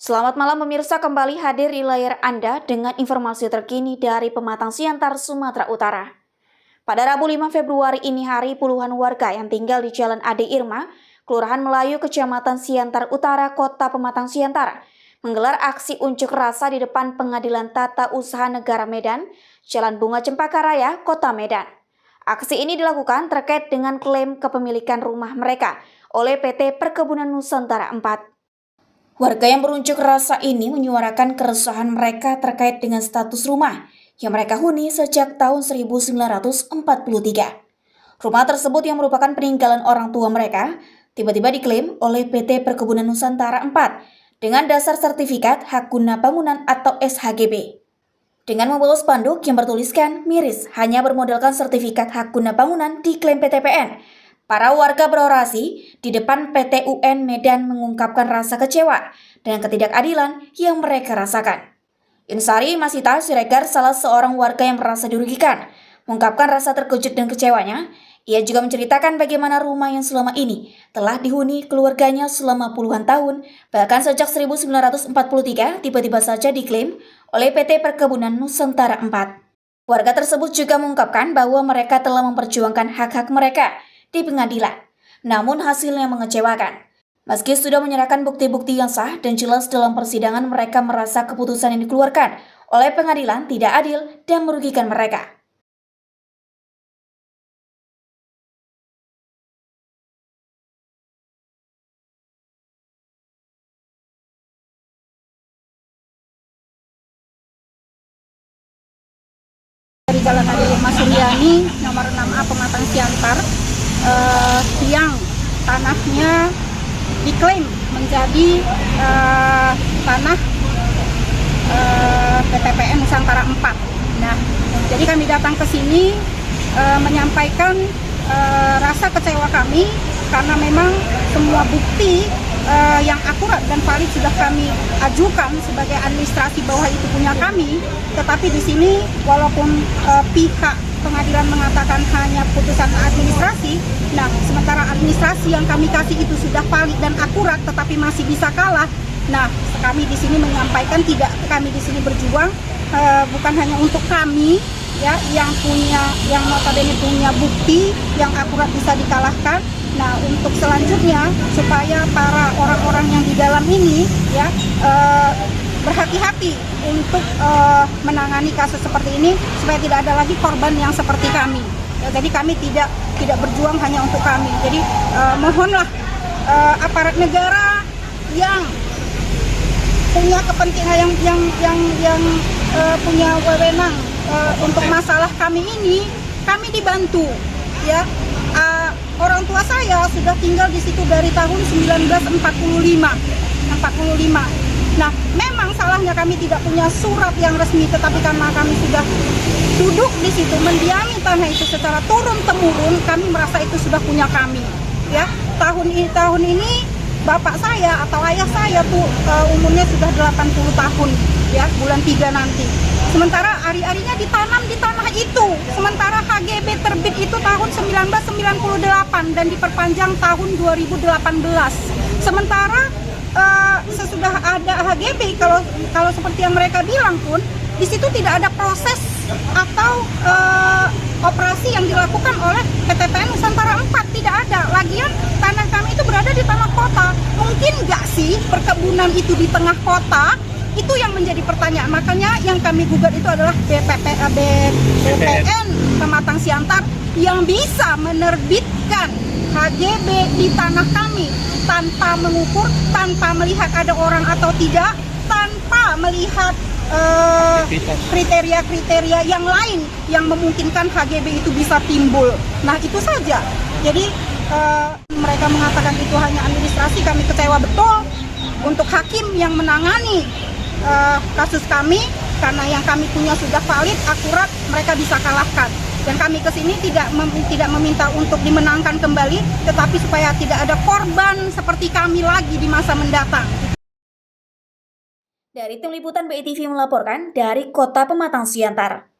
Selamat malam pemirsa, kembali hadir di layar Anda dengan informasi terkini dari Pematang Siantar, Sumatera Utara. Pada Rabu 5 Februari ini hari, puluhan warga yang tinggal di Jalan Ade Irma, Kelurahan Melayu, Kecamatan Siantar Utara, Kota Pematang Siantar, menggelar aksi unjuk rasa di depan Pengadilan Tata Usaha Negara Medan, Jalan Bunga Cempaka Raya, Kota Medan. Aksi ini dilakukan terkait dengan klaim kepemilikan rumah mereka oleh PT Perkebunan Nusantara 4. Warga yang berunjuk rasa ini menyuarakan keresahan mereka terkait dengan status rumah yang mereka huni sejak tahun 1943. Rumah tersebut yang merupakan peninggalan orang tua mereka tiba-tiba diklaim oleh PT Perkebunan Nusantara 4 dengan dasar sertifikat hak guna bangunan atau SHGB. Dengan membawa spanduk yang bertuliskan miris hanya bermodalkan sertifikat hak guna bangunan diklaim PT PN. Para warga berorasi di depan PT UN Medan mengungkapkan rasa kecewa dan ketidakadilan yang mereka rasakan. Insari Masita Siregar, salah seorang warga yang merasa dirugikan, mengungkapkan rasa terkejut dan kecewanya. Ia juga menceritakan bagaimana rumah yang selama ini telah dihuni keluarganya selama puluhan tahun, bahkan sejak 1943 tiba-tiba saja diklaim oleh PT Perkebunan Nusantara 4. Warga tersebut juga mengungkapkan bahwa mereka telah memperjuangkan hak-hak mereka di pengadilan, namun hasilnya mengecewakan. Meski sudah menyerahkan bukti-bukti yang sah dan jelas dalam persidangan, mereka merasa keputusan yang dikeluarkan oleh pengadilan tidak adil dan merugikan mereka. Dari Jalan Ade Irma Suryani, nomor 6A Pematang Siantar, yang tanahnya diklaim menjadi tanah PT PN Nusantara 4. Nah, jadi kami datang ke sini menyampaikan rasa kecewa kami karena memang semua bukti yang akurat dan valid sudah kami ajukan sebagai administrasi bahwa itu punya kami, tetapi di sini walaupun pihak pengadilan mengatakan hanya putusan administrasi, nah sementara administrasi yang kami kasih itu sudah valid dan akurat tetapi masih bisa kalah. Nah, kami di sini menyampaikan tidak, kami di sini berjuang bukan hanya untuk kami ya yang notabene punya bukti yang akurat bisa dikalahkan. Nah, untuk selanjutnya supaya para orang-orang yang di dalam ini ya berhati-hati untuk menangani kasus seperti ini supaya tidak ada lagi korban yang seperti kami. Ya, jadi kami tidak berjuang hanya untuk kami. Jadi mohonlah aparat negara yang punya kepentingan yang punya wewenang untuk masalah kami ini, kami dibantu ya. Orang tua saya sudah tinggal di situ dari tahun 1945. Nah, memang salahnya kami tidak punya surat yang resmi, tetapi karena kami sudah duduk di situ, mendiami tanah itu secara turun-temurun, kami merasa itu sudah punya kami. Ya, tahun ini bapak saya atau ayah saya tuh umurnya sudah 80 tahun, ya, bulan 3 nanti. Sementara ari-arinya ditanam di tanah itu. Sementara HGB terbit itu tahun 1998 dan diperpanjang tahun 2018. Sementara sesudah ada HGB, kalau seperti yang mereka bilang pun, di situ tidak ada proses atau operasi yang dilakukan oleh PT PN Nusantara 4, tidak ada. Lagian tanah kami itu berada di tengah kota. Mungkin nggak sih perkebunan itu di tengah kota? Itu yang menjadi pertanyaan. Makanya yang kami gugat itu adalah BPN Pematang Siantar yang bisa menerbitkan HGB di tanah kami tanpa mengukur, tanpa melihat ada orang atau tidak, tanpa melihat kriteria-kriteria yang lain yang memungkinkan HGB itu bisa timbul. Nah, itu saja. Jadi mereka mengatakan itu hanya administrasi, kami kecewa betul. Untuk hakim yang menangani kasus kami, karena yang kami punya sudah valid, akurat, mereka bisa kalahkan. Dan kami kesini tidak meminta untuk dimenangkan kembali, tetapi supaya tidak ada korban seperti kami lagi di masa mendatang. Dari Tim Liputan BITV melaporkan dari Kota Pematang Siantar.